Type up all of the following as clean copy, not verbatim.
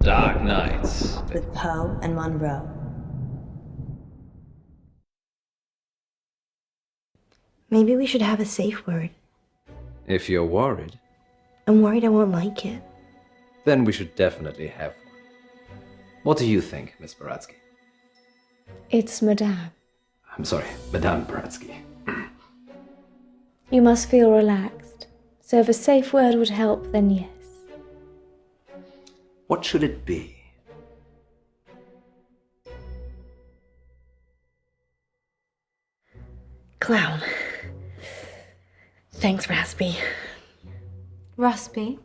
Dark Nights. With Poe and Munro. Maybe we should have a safe word. If you're worried, I'm worried I won't like it. then we should definitely have one. What do you think, Miss Baratsky? It's Madame. I'm sorry, Madame Baratsky. You must feel relaxed. So if a safe word would help, then yes. What should it be? Clown. Thanks, Raspy. Raspy?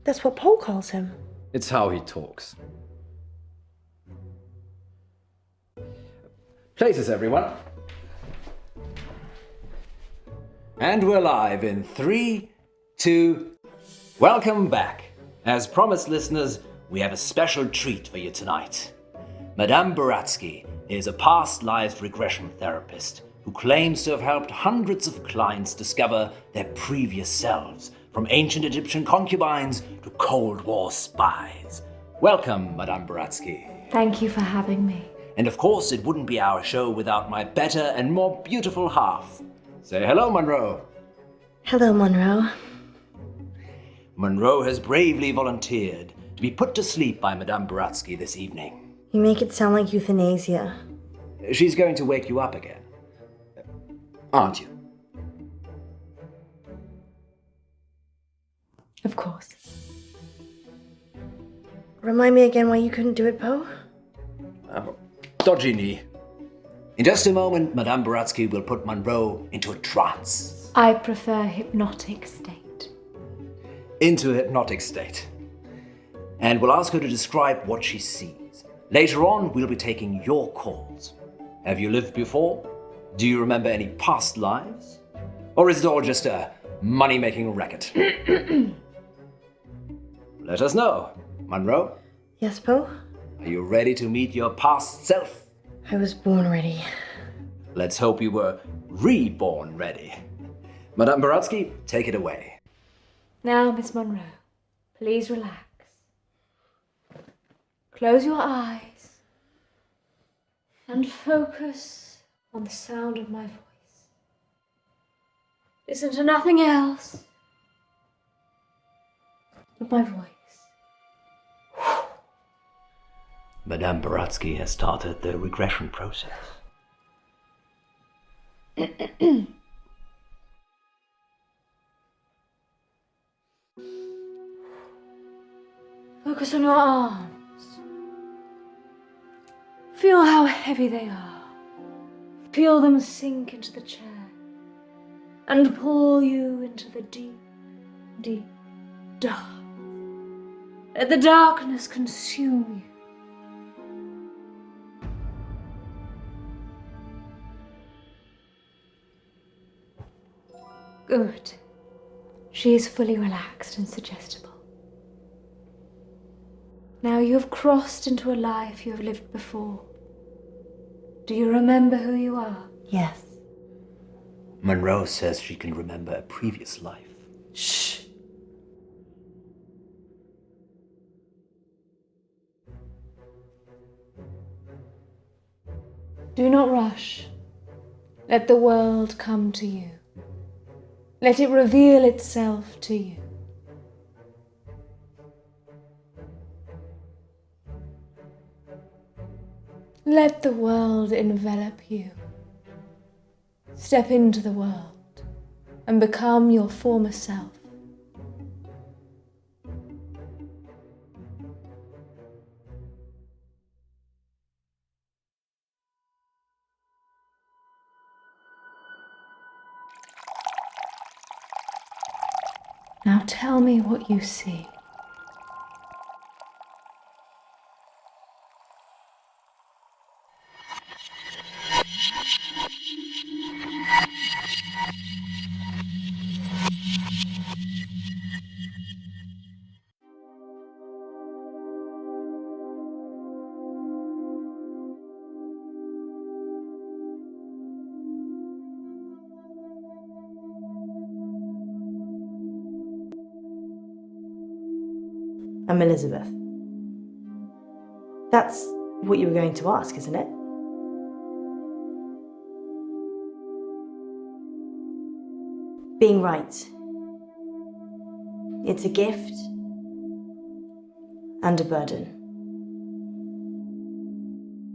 That's what Poe calls him. It's how he talks. Places, everyone. And we're live in 3, 2... Welcome back. As promised, listeners, we have a special treat for you tonight. Madame Baratsky is a past lives regression therapist who claims to have helped hundreds of clients discover their previous selves, from ancient Egyptian concubines to Cold War spies. Welcome, Madame Baratsky. Thank you for having me. And of course, it wouldn't be our show without my better and more beautiful half. Say hello, Munro. Hello, Munro. Munro has bravely volunteered to be put to sleep by Madame Baratsky this evening. You make it sound like euthanasia. She's going to wake you up again. Aren't you? Of course. Remind me again why you couldn't do it, Poe? Dodgy knee. In just a moment, Madame Baratsky will put Munro into a trance. I prefer hypnotic state. Into a hypnotic state. And we'll ask her to describe what she sees. Later on, we'll be taking your calls. Have you lived before? Do you remember any past lives? Or is it all just a money-making racket? Let us know. Munro, Yes, Poe? are you ready to meet your past self? I was born ready. Let's hope you were reborn ready. Madame Baratsky, take it away. Now, Miss Munro, please relax. Close your eyes and focus on the sound of my voice. Listen to nothing else but my voice. Madame Baratsky has started the regression process. Focus on your arms. Feel how heavy they are. Feel them sink into the chair and pull you into the deep, deep dark. Let the darkness consume you. Good. She is fully relaxed and suggestible. Now you have crossed into a life you have lived before. Do you remember who you are? Yes. Munro says she can remember a previous life. Shh. Do not rush. Let the world come to you. Let it reveal itself to you. Let the world envelop you. Step into the world and become your former self. Now tell me what you see. I'm Elizabeth. That's what you were going to ask, isn't it? Being right. It's a gift and a burden.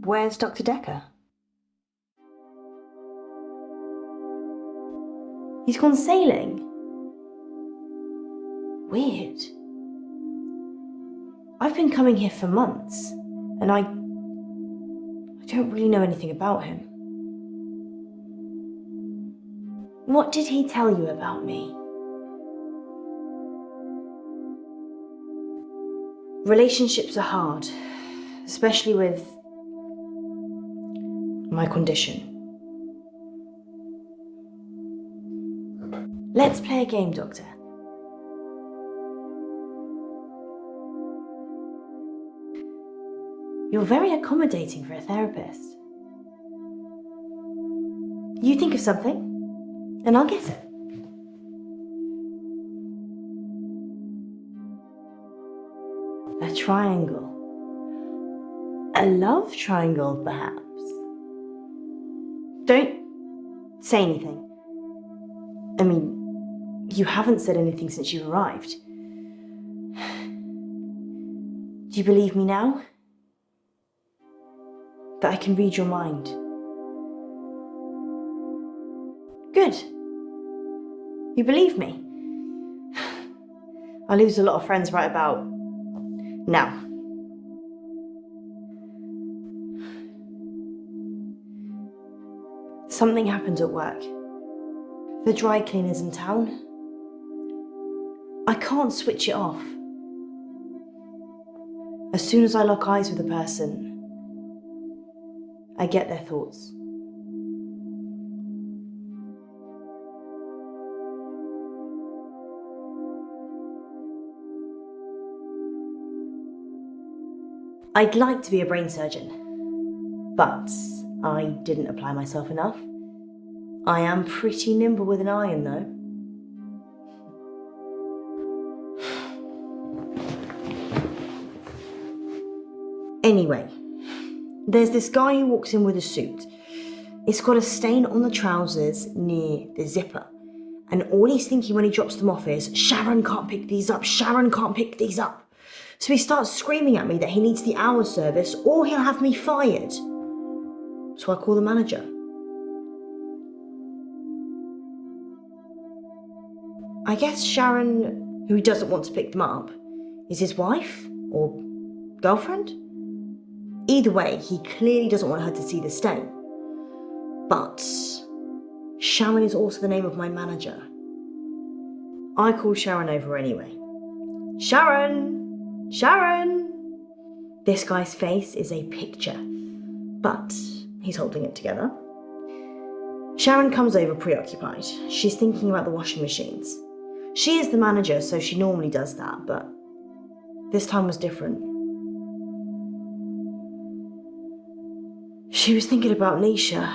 Where's Dr. Decker? He's gone sailing. Weird. I've been coming here for months, and I don't really know anything about him. What did he tell you about me? Relationships are hard, especially with my condition. Let's play a game, Doctor. You're very accommodating for a therapist. You think of something, and I'll get it. A triangle. A love triangle, perhaps. Don't say anything. I mean, you haven't said anything since you arrived. Do you believe me now? That I can read your mind? Good. You believe me? I lose a lot of friends right about now. Something happened at work. The dry cleaner's in town. I can't switch it off. As soon as I lock eyes with a person, I get their thoughts. I'd like to be a brain surgeon, but I didn't apply myself enough. I am pretty nimble with an iron, though. Anyway, there's this guy who walks in with a suit. It's got a stain on the trousers near the zipper. And all he's thinking when he drops them off is, Sharon can't pick these up, Sharon can't pick these up. So he starts screaming at me that he needs the hour service or he'll have me fired. So I call the manager. I guess Sharon, who doesn't want to pick them up, is his wife or girlfriend? Either way, he clearly doesn't want her to see the stain. But Sharon is also the name of my manager. I call Sharon over anyway. Sharon! Sharon! This guy's face is a picture, but he's holding it together. Sharon comes over preoccupied. She's thinking about the washing machines. She is the manager, so she normally does that, but this time was different. She was thinking about Nisha,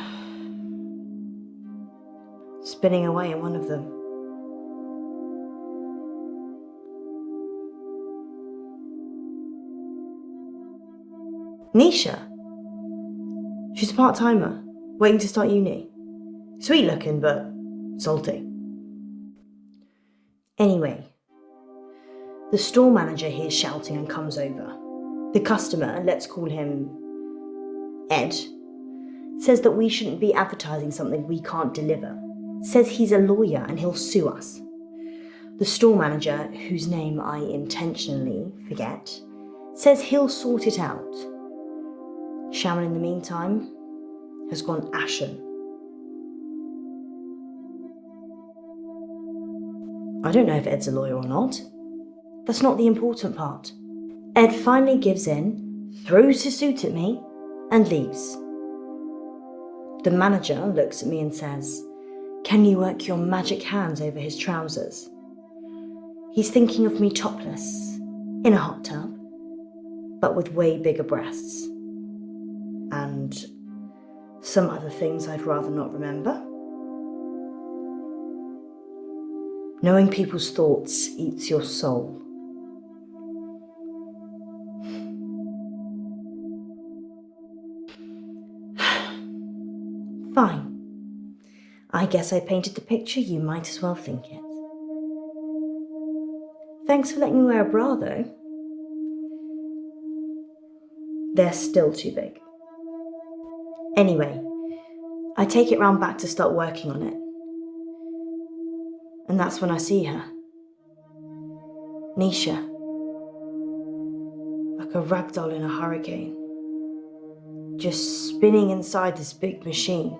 spinning away in one of them. Nisha? She's a part-timer, waiting to start uni. Sweet looking, but salty. Anyway, the store manager hears shouting and comes over. The customer, let's call him Ed, says that we shouldn't be advertising something we can't deliver. Says he's a lawyer and he'll sue us. The store manager, whose name I intentionally forget, says he'll sort it out. Sharon, in the meantime, has gone ashen. I don't know if Ed's a lawyer or not. That's not the important part. Ed finally gives in, throws his suit at me, and leaves. The manager looks at me and says, "Can you work your magic hands over his trousers?" He's thinking of me topless, in a hot tub, but with way bigger breasts. And some other things I'd rather not remember. Knowing people's thoughts eats your soul. Fine. I guess I painted the picture, you might as well think it. Thanks for letting me wear a bra, though. They're still too big. Anyway, I take it round back to start working on it. And that's when I see her. Nisha. Like a ragdoll in a hurricane. Just spinning inside this big machine.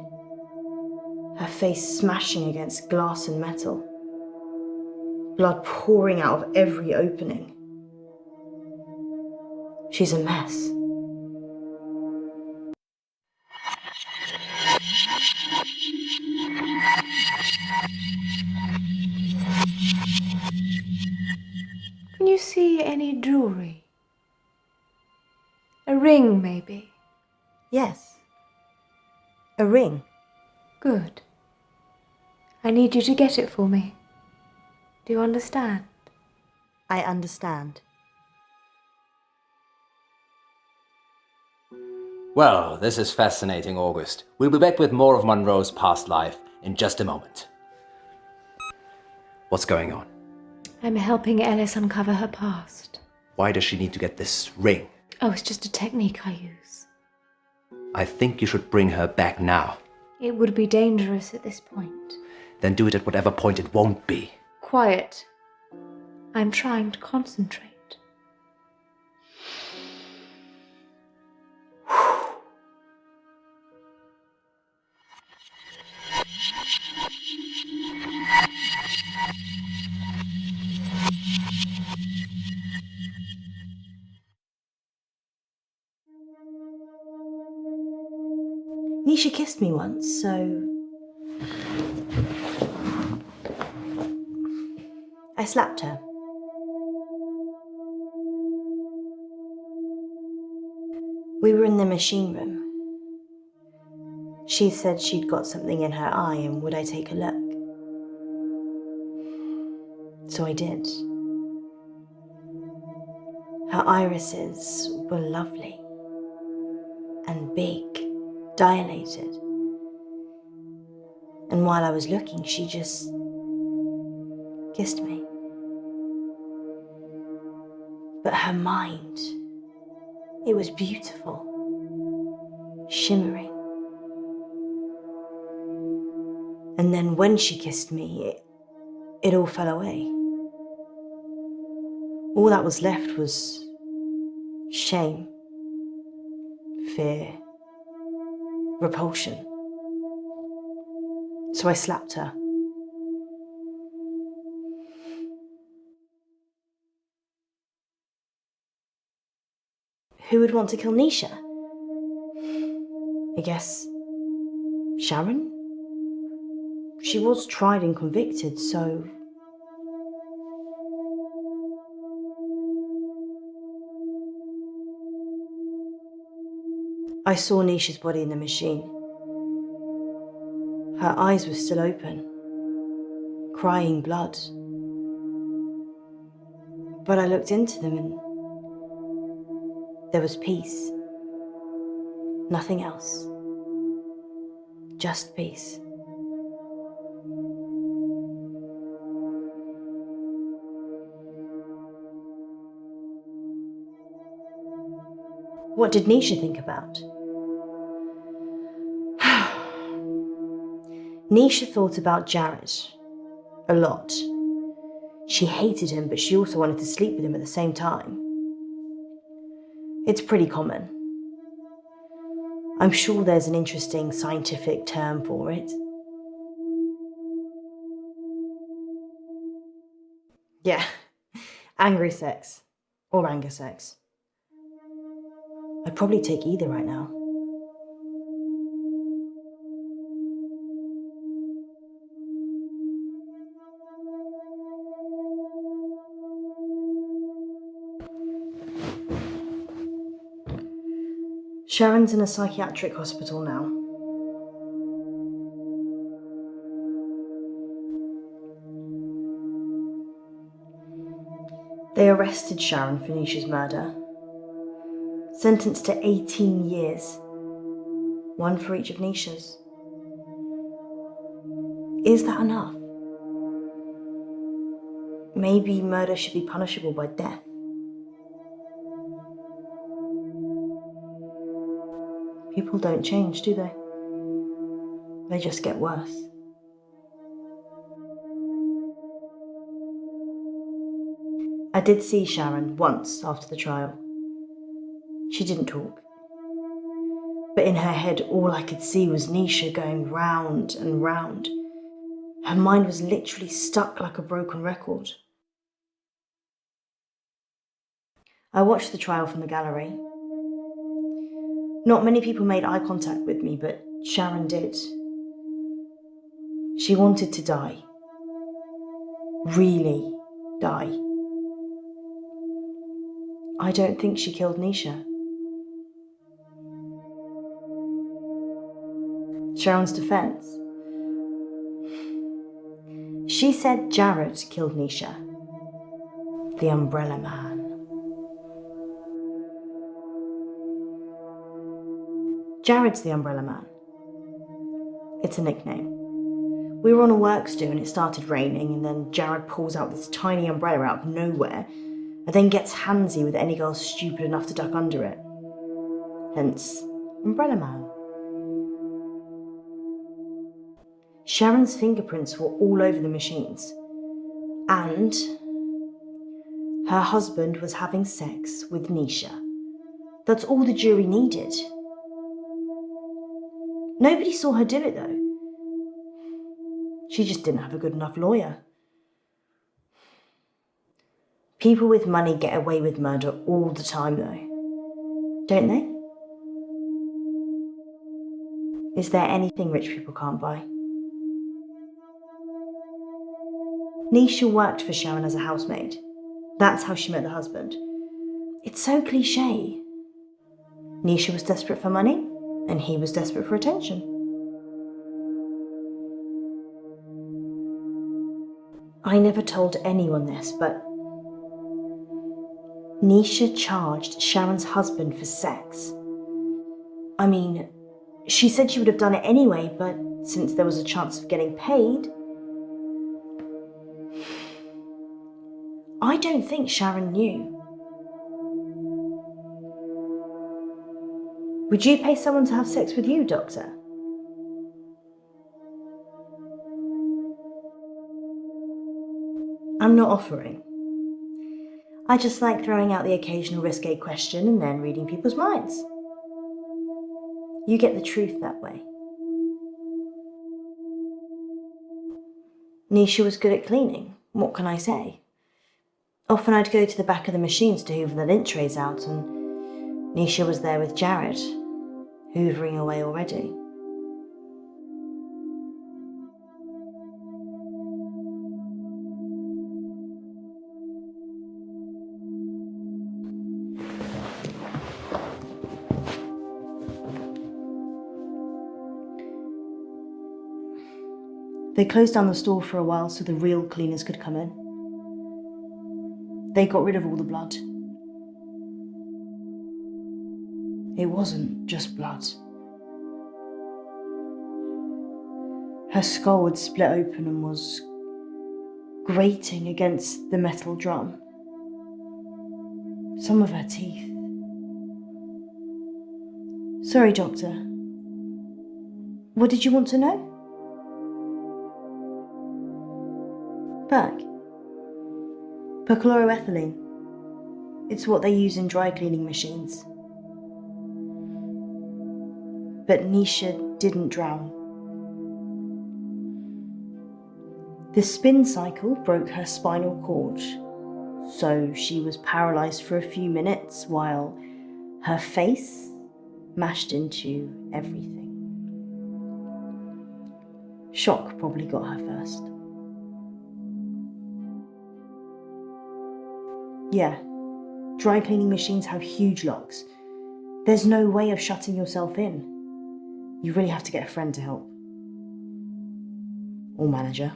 Her face smashing against glass and metal. Blood pouring out of every opening. She's a mess. Can you see any jewellery? A ring, maybe? Yes. A ring. Good. I need you to get it for me. Do you understand? I understand. Well, this is fascinating, August. We'll be back with more of Munro's past life in just a moment. What's going on? I'm helping Ellis uncover her past. Why does she need to get this ring? Oh, it's just a technique I use. I think you should bring her back now. It would be dangerous at this point. Then do it at whatever point it won't be. Quiet. I'm trying to concentrate. Nisha kissed me once, so I slapped her. We were in the machine room. She said she'd got something in her eye and would I take a look? So I did. Her irises were lovely and big, dilated. And while I was looking, she just kissed me. But her mind, it was beautiful, shimmering. And then when she kissed me, it all fell away. All that was left was shame, fear, repulsion. So I slapped her. Who would want to kill Nisha? I guess Sharon? She was tried and convicted, so... I saw Nisha's body in the machine. Her eyes were still open, crying blood. But I looked into them and there was peace. Nothing else. Just peace. What did Nisha think about? Nisha thought about Jared a lot. She hated him, but she also wanted to sleep with him at the same time. It's pretty common. I'm sure there's an interesting scientific term for it. Yeah, angry sex. Or anger sex. I'd probably take either right now. Sharon's in a psychiatric hospital now. They arrested Sharon for Nisha's murder. Sentenced to 18 years. One for each of Nisha's. Is that enough? Maybe murder should be punishable by death. People don't change, do they? They just get worse. I did see Sharon once after the trial. She didn't talk. But in her head, all I could see was Nisha going round and round. Her mind was literally stuck like a broken record. I watched the trial from the gallery. Not many people made eye contact with me, but Sharon did. She wanted to die. Really die. I don't think she killed Nisha. Sharon's defense. She said Jared killed Nisha. The Umbrella Man. Jared's the Umbrella Man. It's a nickname. We were on a works do and it started raining, and then Jared pulls out this tiny umbrella out of nowhere and then gets handsy with any girl stupid enough to duck under it. Hence, Umbrella Man. Sharon's fingerprints were all over the machines. And her husband was having sex with Nisha. That's all the jury needed. Nobody saw her do it though. She just didn't have a good enough lawyer. People with money get away with murder all the time though, don't they? Is there anything rich people can't buy? Nisha worked for Sharon as a housemaid. That's how she met the husband. It's so cliche. Nisha was desperate for money, and he was desperate for attention. I never told anyone this, but Nisha charged Sharon's husband for sex. I mean, she said she would have done it anyway, but since there was a chance of getting paid, I don't think Sharon knew. Would you pay someone to have sex with you, Doctor? I'm not offering. I just like throwing out the occasional risque question and then reading people's minds. You get the truth that way. Nisha was good at cleaning, what can I say? Often I'd go to the back of the machines to hoover the lint trays out, and Nisha was there with Jared, hoovering away already. They closed down the store for a while so the real cleaners could come in. They got rid of all the blood. It wasn't just blood. Her skull had split open and was grating against the metal drum. Some of her teeth. Sorry, Doctor. What did you want to know? Berg. Perchloroethylene. It's what they use in dry cleaning machines. But Nisha didn't drown. The spin cycle broke her spinal cord, so she was paralysed for a few minutes while her face mashed into everything. Shock probably got her first. Yeah, dry cleaning machines have huge locks. There's no way of shutting yourself in. You really have to get a friend to help. Or manager.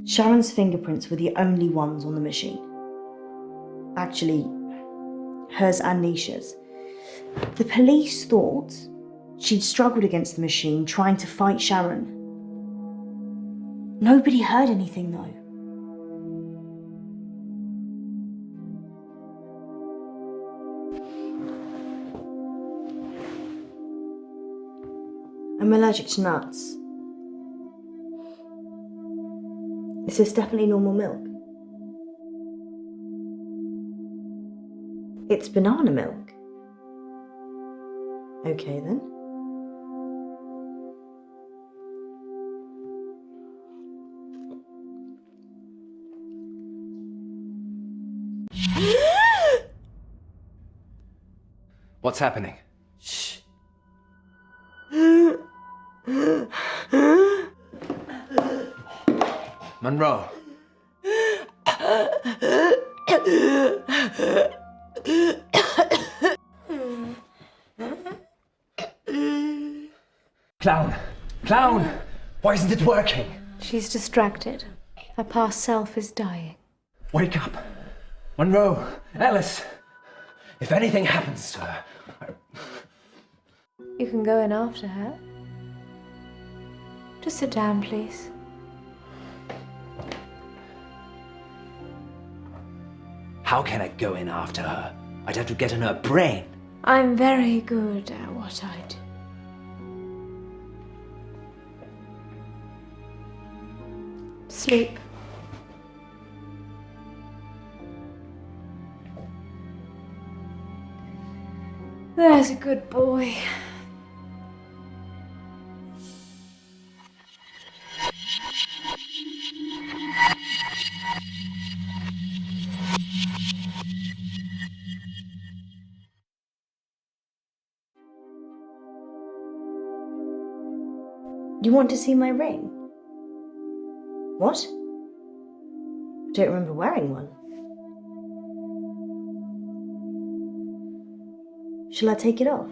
Sharon's fingerprints were the only ones on the machine. Actually, hers and Nisha's. The police thought she'd struggled against the machine trying to fight Sharon. Nobody heard anything though. I'm allergic to nuts. This is definitely normal milk. It's banana milk. Okay then. What's happening? Shh. Munro. Clown! Clown! Why isn't it working? She's distracted. Her past self is dying. Wake up! Munro! Alice! If anything happens to her... You can go in after her. Just sit down, please. How can I go in after her? I'd have to get in her brain. I'm very good at what I do. Sleep. There's a good boy. You want to see my ring? What? I don't remember wearing one. Shall I take it off?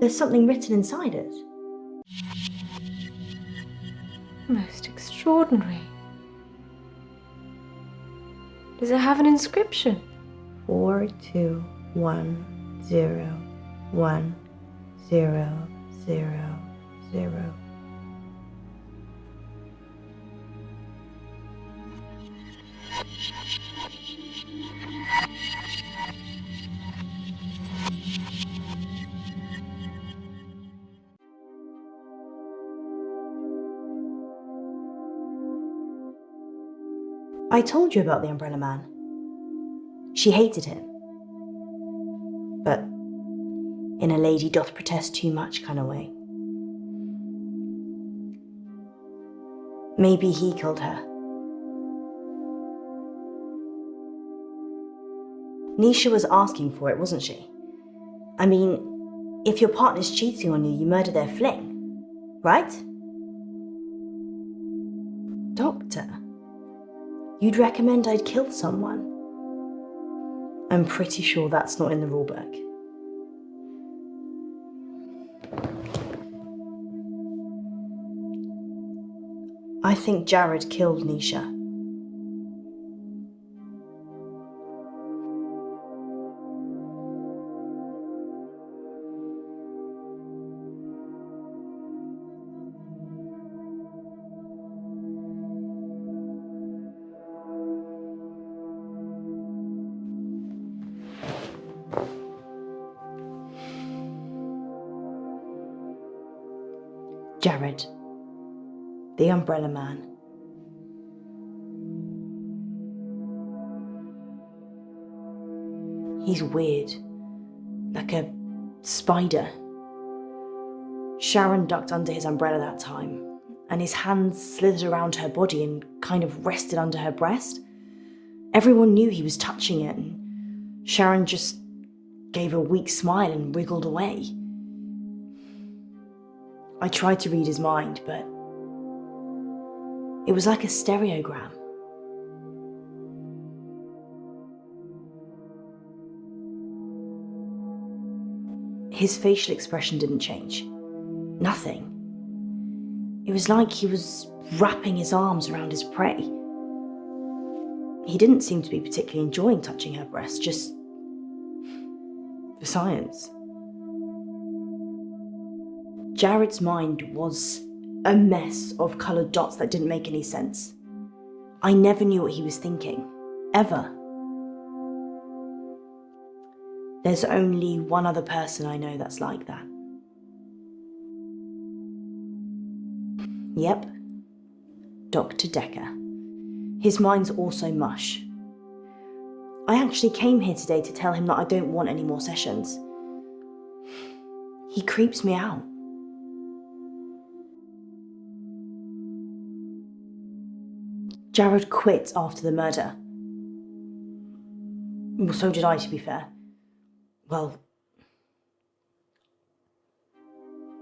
There's something written inside it. Most extraordinary. Does it have an inscription? 42101000. I told you about the Umbrella Man. She hated him. But in a lady doth protest too much kind of way. Maybe he killed her. Nisha was asking for it, wasn't she? I mean, if your partner's cheating on you, you murder their fling, right? Doctor, you'd recommend I'd kill someone? I'm pretty sure that's not in the rulebook. I think Jared killed Nisha. Jared, the Umbrella Man. He's weird, like a spider. Sharon ducked under his umbrella that time, and his hands slithered around her body and kind of rested under her breast. Everyone knew he was touching it, and Sharon just gave a weak smile and wriggled away. I tried to read his mind, but it was like a stereogram. His facial expression didn't change. Nothing. It was like he was wrapping his arms around his prey. He didn't seem to be particularly enjoying touching her breast, just for science. Jared's mind was a mess of coloured dots that didn't make any sense. I never knew what he was thinking, ever. There's only one other person I know that's like that. Yep, Dr. Decker. His mind's also mush. I actually came here today to tell him that I don't want any more sessions. He creeps me out. Jared quit after the murder. Well, so did I, to be fair. Well,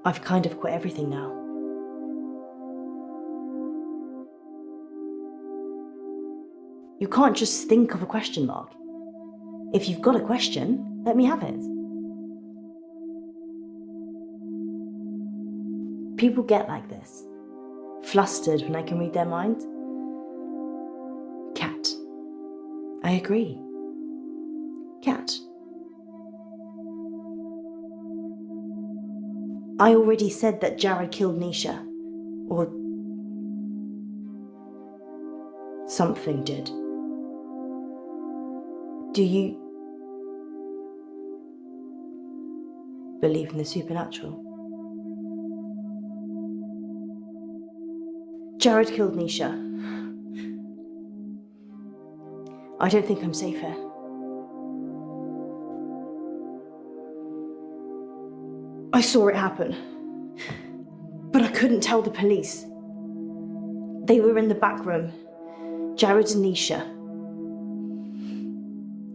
I've kind of quit everything now. You can't just think of a question mark. If you've got a question, let me have it. People get like this, flustered when I can read their mind. Cat. I agree. Cat. I already said that Jared killed Nisha. Or something did. Do you believe in the supernatural? Jared killed Nisha. I don't think I'm safe here. I saw it happen, but I couldn't tell the police. They were in the back room, Jared and Nisha.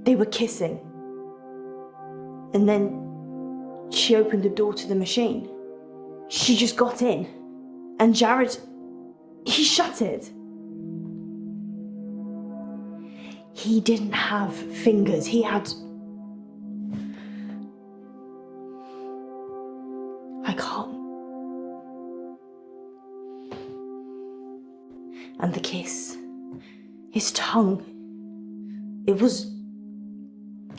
They were kissing. And then she opened the door to the machine. She just got in, and Jared, he shut it. He didn't have fingers, he had... I can't. And the kiss, his tongue, it was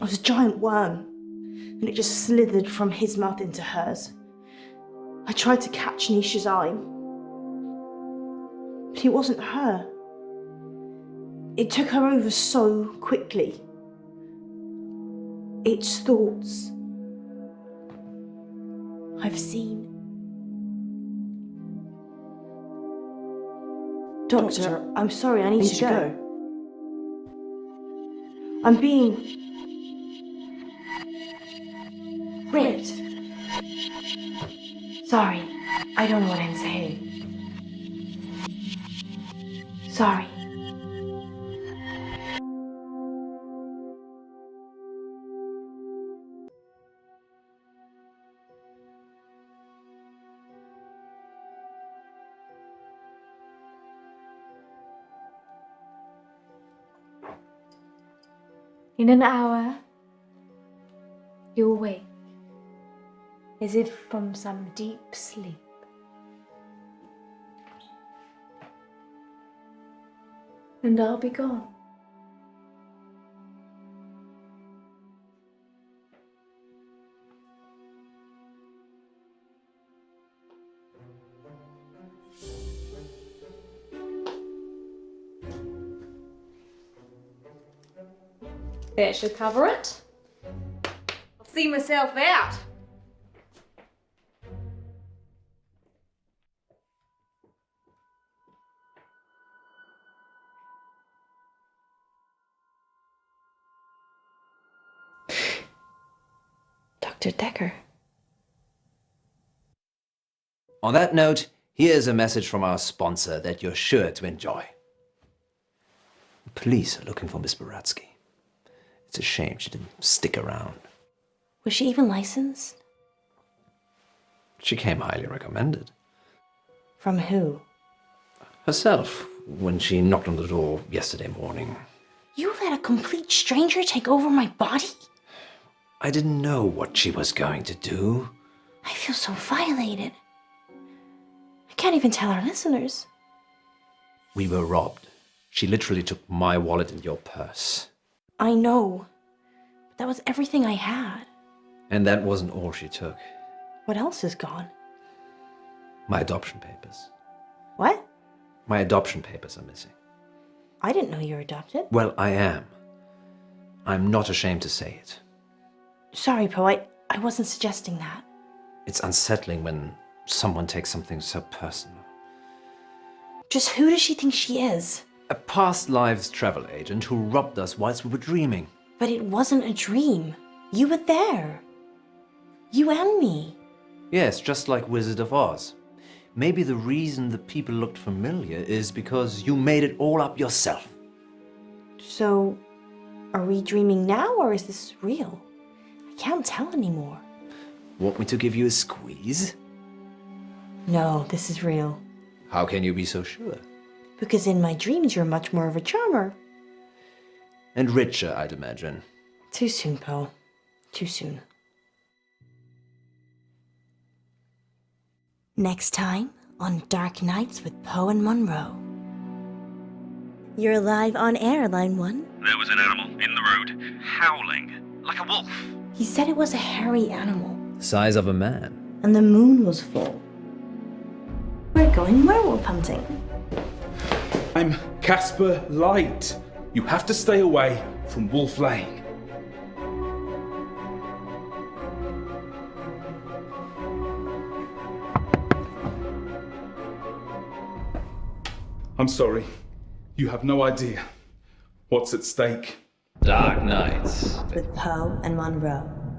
a giant worm, and it just slithered from his mouth into hers. I tried to catch Nisha's eye, but it wasn't her. It took her over so quickly. Its thoughts. I've seen. Doctor, I'm sorry, I need to go. I'm being ripped. Sorry, I don't know what I'm saying. Sorry. In an hour, you'll wake, as if from some deep sleep. And I'll be gone. That should cover it. I'll see myself out. Dr. Decker. On that note, here's a message from our sponsor that you're sure to enjoy. The police are looking for Miss Baratsky. It's a shame she didn't stick around. Was she even licensed? She came highly recommended. From who? Herself, when she knocked on the door yesterday morning. You let a complete stranger take over my body? I didn't know what she was going to do. I feel so violated. I can't even tell our listeners. We were robbed. She literally took my wallet and your purse. I know. But that was everything I had. And that wasn't all she took. What else is gone? My adoption papers. What? My adoption papers are missing. I didn't know you were adopted. Well, I am. I'm not ashamed to say it. Sorry, Poe, I wasn't suggesting that. It's unsettling when someone takes something so personal. Just who does she think she is? A past lives travel agent who robbed us whilst we were dreaming. But it wasn't a dream. You were there. You and me. Yes, just like Wizard of Oz. Maybe the reason the people looked familiar is because you made it all up yourself. So, are we dreaming now or is this real? I can't tell anymore. Want me to give you a squeeze? No, this is real. How can you be so sure? Because in my dreams you're much more of a charmer. And richer, I'd imagine. Too soon, Poe. Too soon. Next time on Dark Nights with Poe and Munro. You're live on air, Line 1. There was an animal in the road, howling, like a wolf. He said it was a hairy animal. Size of a man. And the moon was full. We're going werewolf hunting. I'm Casper Light. You have to stay away from Wolf Lane. I'm sorry. You have no idea what's at stake. Dark Nights. With Poe and Munro.